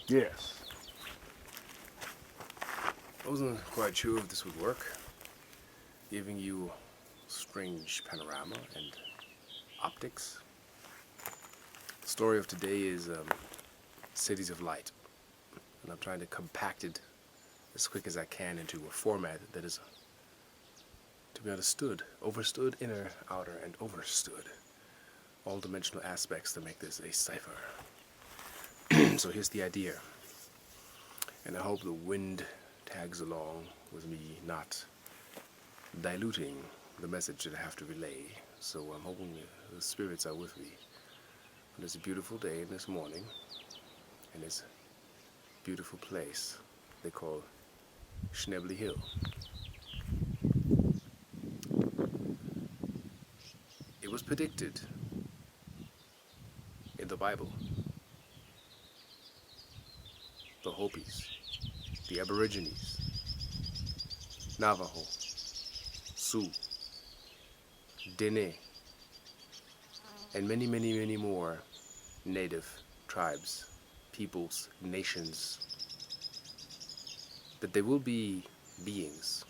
Yes. I wasn't quite sure if this would work, giving you strange panorama and optics. The story of today is Cities of Light, and I'm trying to compact it as quick as I can into a format that is to be understood, overstood, inner, outer, and overstood. All dimensional aspects to make this a cipher. So here's the idea, and I hope the wind tags along with me not diluting the message that I have to relay. So I'm hoping the spirits are with me on this beautiful day and this morning in this beautiful place they call Schnebley Hill. It was predicted in the Bible, the Hopis, the Aborigines, Navajo, Sioux, Dene, and many, many, many more native tribes, peoples, nations, that there will be beings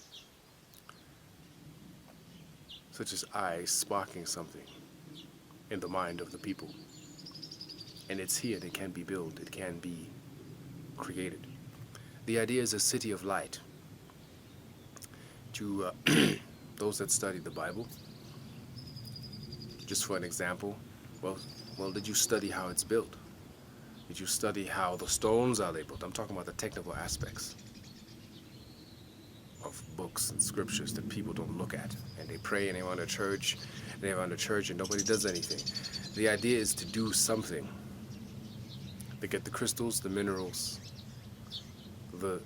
such as I sparking something in the mind of the people. And it's here, it can be built, it can be created. The idea is a city of light. To those that study the Bible, just for an example, well, did you study how it's built? Did you study how the stones are labeled? I'm talking about the technical aspects of books and scriptures that people don't look at. And they pray and they run a church, and nobody does anything. The idea is to do something. They get the crystals, the minerals, the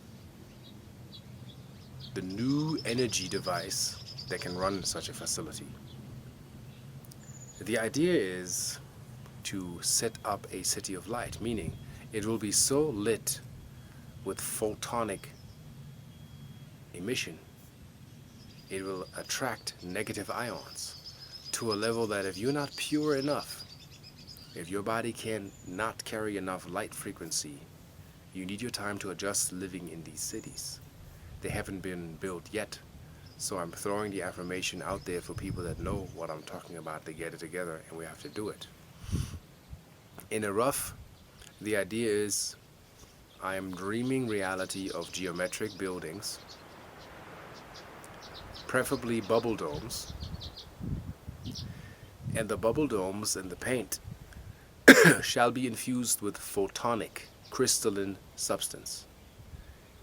new energy device that can run such a facility. The idea is to set up a city of light, meaning it will be so lit with photonic emission, it will attract negative ions to a level that if you're not pure enough, if your body can not carry enough light frequency, you need your time to adjust living in these cities. They haven't been built yet, so I'm throwing the affirmation out there for people that know what I'm talking about to get it together, and we have to do it. In a rough, the idea is I am dreaming reality of geometric buildings, preferably bubble domes, and the bubble domes and the paint shall be infused with photonic, crystalline substance.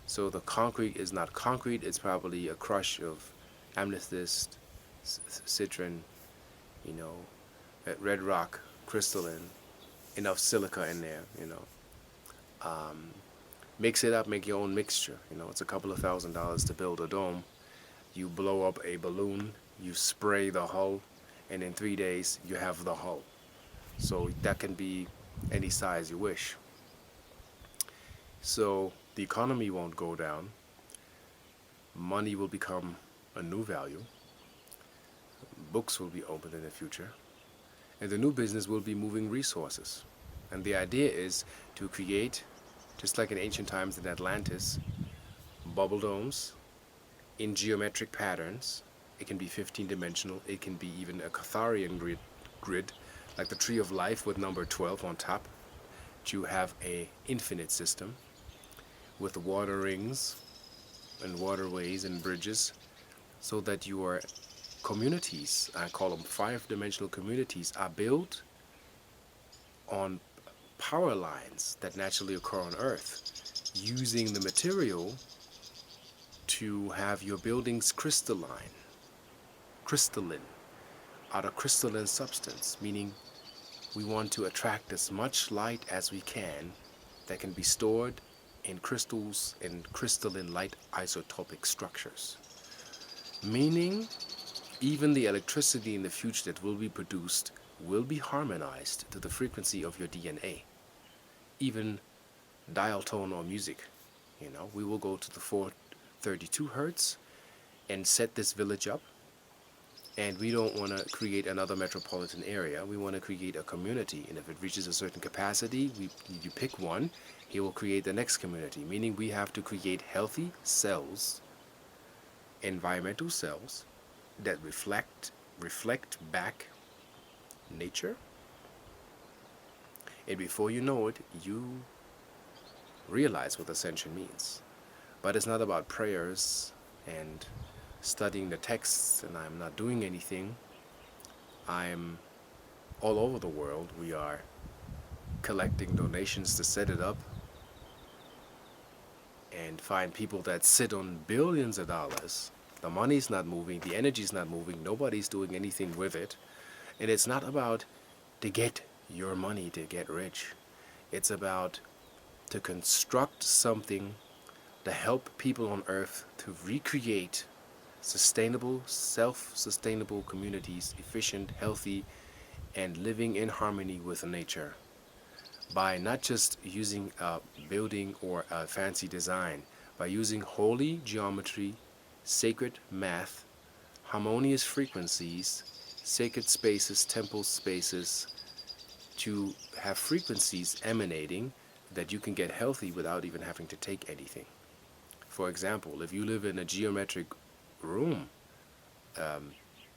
So the concrete is not concrete, it's probably a crush of amethyst, citron, red rock, crystalline, enough silica in there, Mix it up, make your own mixture. It's a couple of $1,000s to build a dome. You blow up a balloon, you spray the hull, and in 3 days you have the hull. So that can be any size you wish. So the economy won't go down. Money will become a new value. Books will be opened in the future. And the new business will be moving resources. And the idea is to create, just like in ancient times in Atlantis, bubble domes in geometric patterns. It can be 15-dimensional. It can be even a Arcturian grid, like the Tree of Life with number 12 on top. You have a infinite system with water rings and waterways and bridges, so that your communities, I call them 5-dimensional communities, are built on power lines that naturally occur on Earth, using the material to have your buildings crystalline, out of crystalline substance, meaning we want to attract as much light as we can that can be stored in crystals and crystalline light isotopic structures. Meaning, even the electricity in the future that will be produced will be harmonized to the frequency of your DNA. Even dial tone or music, we will go to the 432 hertz and set this village up And we don't want to create another metropolitan area. We want to create a community. And if it reaches a certain capacity, you pick one, he will create the next community. Meaning we have to create healthy cells, environmental cells, that reflect back nature. And before you know it, you realize what ascension means. But it's not about prayers and studying the texts, and I'm not doing anything. I'm all over the world. We are collecting donations to set it up and find people that sit on billions of dollars. The money's not moving, the energy's not moving, nobody's doing anything with it. And it's not about to get your money to get rich. It's about to construct something to help people on earth to recreate sustainable, self-sustainable communities, efficient, healthy, and living in harmony with nature, by not just using a building or a fancy design, by using holy geometry, sacred math, harmonious frequencies, sacred spaces, temple spaces, to have frequencies emanating that you can get healthy without even having to take anything. For example, if you live in a geometric room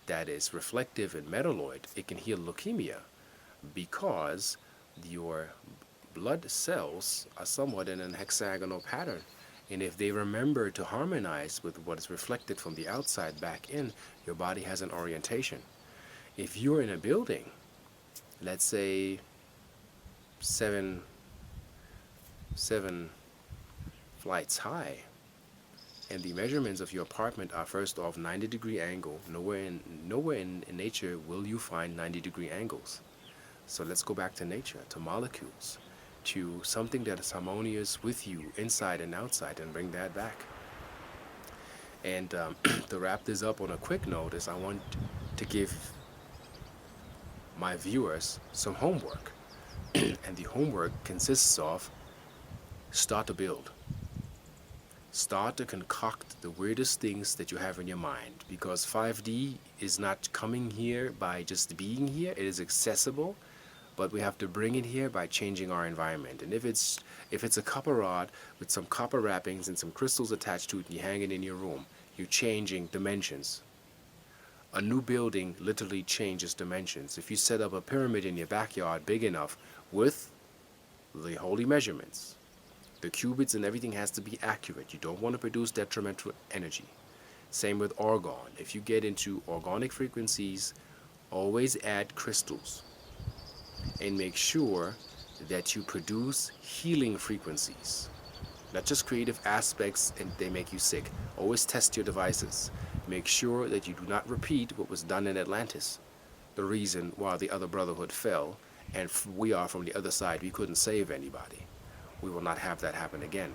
that is reflective and metalloid, it can heal leukemia because your blood cells are somewhat in an hexagonal pattern. And if they remember to harmonize with what is reflected from the outside back in, your body has an orientation. If you're in a building, let's say seven flights high, and the measurements of your apartment are first off 90-degree angle, nowhere in nature will you find 90-degree angles. So let's go back to nature, to molecules, to something that is harmonious with you inside and outside, and bring that back. And to wrap this up on a quick note is I want to give my viewers some homework. And the homework consists of start to build. Start to concoct the weirdest things that you have in your mind, because 5D is not coming here by just being here. It is accessible, but we have to bring it here by changing our environment. And if it's a copper rod with some copper wrappings and some crystals attached to it and you hang it in your room, you're changing dimensions. A new building literally changes dimensions. If you set up a pyramid in your backyard big enough with the holy measurements, the qubits and everything has to be accurate. You don't want to produce detrimental energy. Same with argon. If you get into organic frequencies, always add crystals. And make sure that you produce healing frequencies. Not just creative aspects and they make you sick. Always test your devices. Make sure that you do not repeat what was done in Atlantis. The reason why the other brotherhood fell, and we are from the other side, we couldn't save anybody. We will not have that happen again.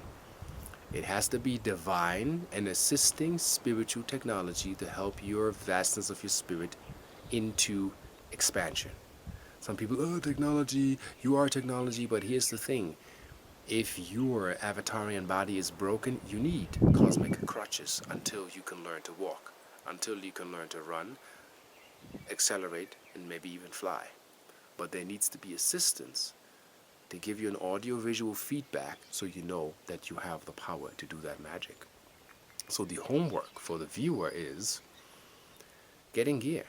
It has to be divine and assisting spiritual technology to help your vastness of your spirit into expansion. Some people, oh, technology, you are technology, but here's the thing. If your avatarian body is broken, you need cosmic crutches until you can learn to walk, until you can learn to run, accelerate, and maybe even fly. But there needs to be assistance to give you an audio-visual feedback so you know that you have the power to do that magic. So the homework for the viewer is get in gear.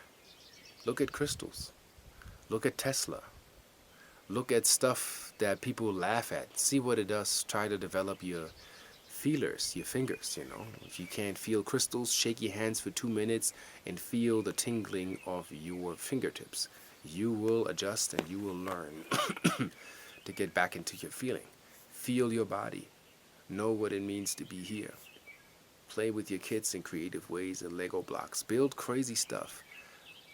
Look at crystals. Look at Tesla. Look at stuff that people laugh at. See what it does. Try to develop your feelers, your fingers, If you can't feel crystals, shake your hands for 2 minutes and feel the tingling of your fingertips. You will adjust and you will learn to get back into your feeling. Feel your body. Know what it means to be here. Play with your kids in creative ways and Lego blocks. Build crazy stuff.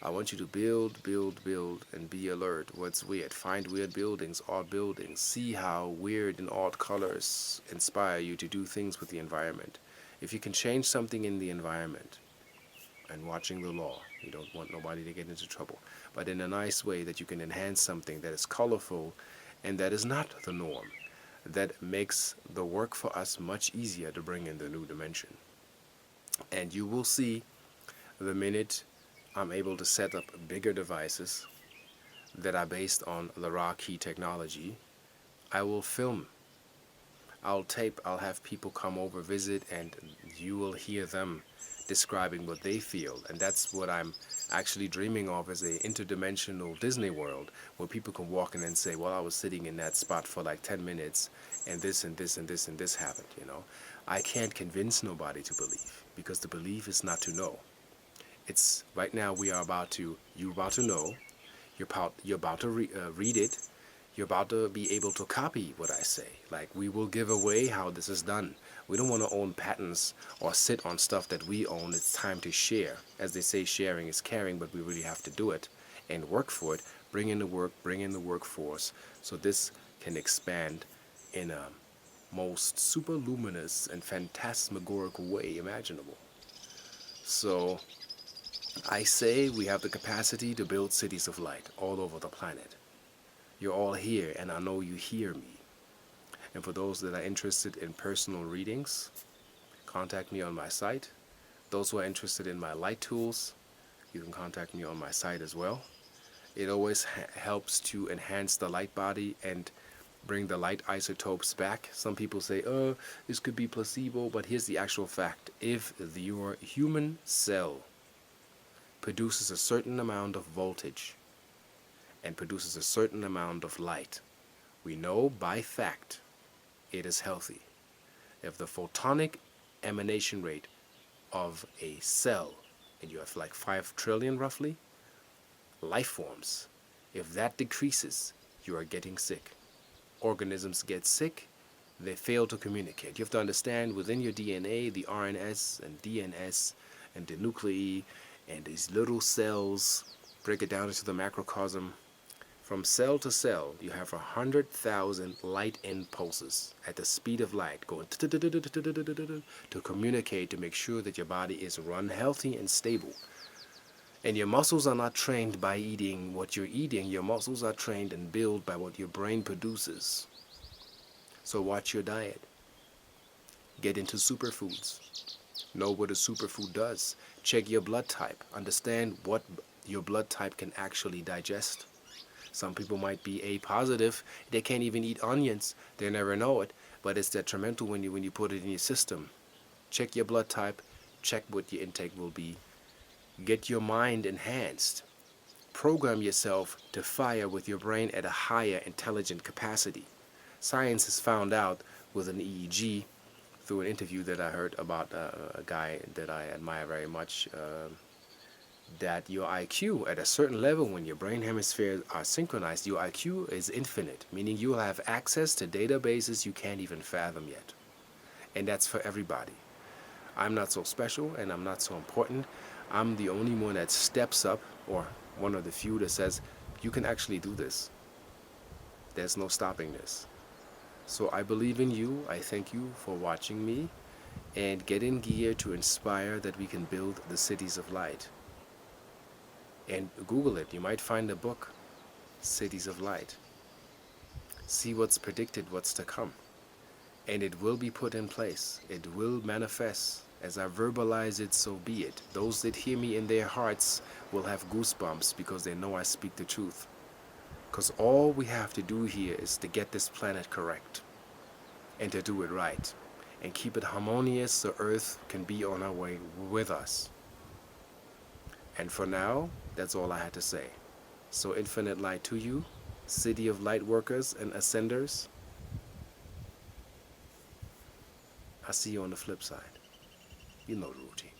I want you to build, and be alert. What's weird? Find weird buildings, odd buildings. See how weird and odd colors inspire you to do things with the environment. If you can change something in the environment, and watching the law, you don't want nobody to get into trouble, but in a nice way that you can enhance something that is colorful and that is not the norm, that makes the work for us much easier to bring in the new dimension. And you will see the minute I'm able to set up bigger devices that are based on the raw key technology. I will film, I'll tape, I'll have people come over, visit, and you will hear them describing what they feel. And that's what I'm actually dreaming of, as a interdimensional Disney world where people can walk in and say, well, I was sitting in that spot for like 10 minutes and this and this and this and this happened, you know. I can't convince nobody to believe, because the belief is not to know. It's right now you're about to know, you're about to read it, you're about to be able to copy what I say. Like, we will give away how this is done. We don't want to own patents or sit on stuff that we own. It's time to share. As they say, sharing is caring, but we really have to do it and work for it. Bring in the work, bring in the workforce, so this can expand in a most superluminous and phantasmagorical way imaginable. So I say we have the capacity to build cities of light all over the planet. You're all here, and I know you hear me. And for those that are interested in personal readings, contact me on my site. Those who are interested in my light tools, you can contact me on my site as well. It always helps to enhance the light body and bring the light isotopes back. Some people say, oh, this could be placebo, but here's the actual fact. If your human cell produces a certain amount of voltage and produces a certain amount of light, we know by fact it is healthy. If the photonic emanation rate of a cell, and you have like 5 trillion roughly life forms, if that decreases, you are getting sick. Organisms get sick, they fail to communicate. You have to understand, within your DNA, the RNS and DNS and the nuclei and these little cells, break it down into the macrocosm. From cell to cell, you have 100,000 light impulses at the speed of light going to communicate, to make sure that your body is run healthy and stable. And your muscles are not trained by eating what you're eating. Your muscles are trained and built by what your brain produces. So watch your diet. Get into superfoods. Know what a superfood does. Check your blood type. Understand what your blood type can actually digest. Some people might be A positive. They can't even eat onions. They never know it. But it's detrimental when you put it in your system. Check your blood type. Check what your intake will be. Get your mind enhanced. Program yourself to fire with your brain at a higher intelligent capacity. Science has found out with an EEG, through an interview that I heard about a guy that I admire very much, that your IQ at a certain level, when your brain hemispheres are synchronized, your IQ is infinite, meaning you will have access to databases you can't even fathom yet. And that's for everybody. I'm not so special and I'm not so important. I'm the only one that steps up, or one of the few that says, you can actually do this. There's no stopping this. So I believe in you. I thank you for watching me, and get in gear to inspire that we can build the cities of light. And Google it. You might find a book, Cities of Light. See what's predicted, what's to come. And it will be put in place. It will manifest. As I verbalize it, so be it. Those that hear me in their hearts will have goosebumps, because they know I speak the truth. Because all we have to do here is to get this planet correct, and to do it right, and keep it harmonious so Earth can be on our way with us. And for now, that's all I had to say. So infinite light to you, city of light workers and ascenders. I'll see you on the flip side. You know the routine.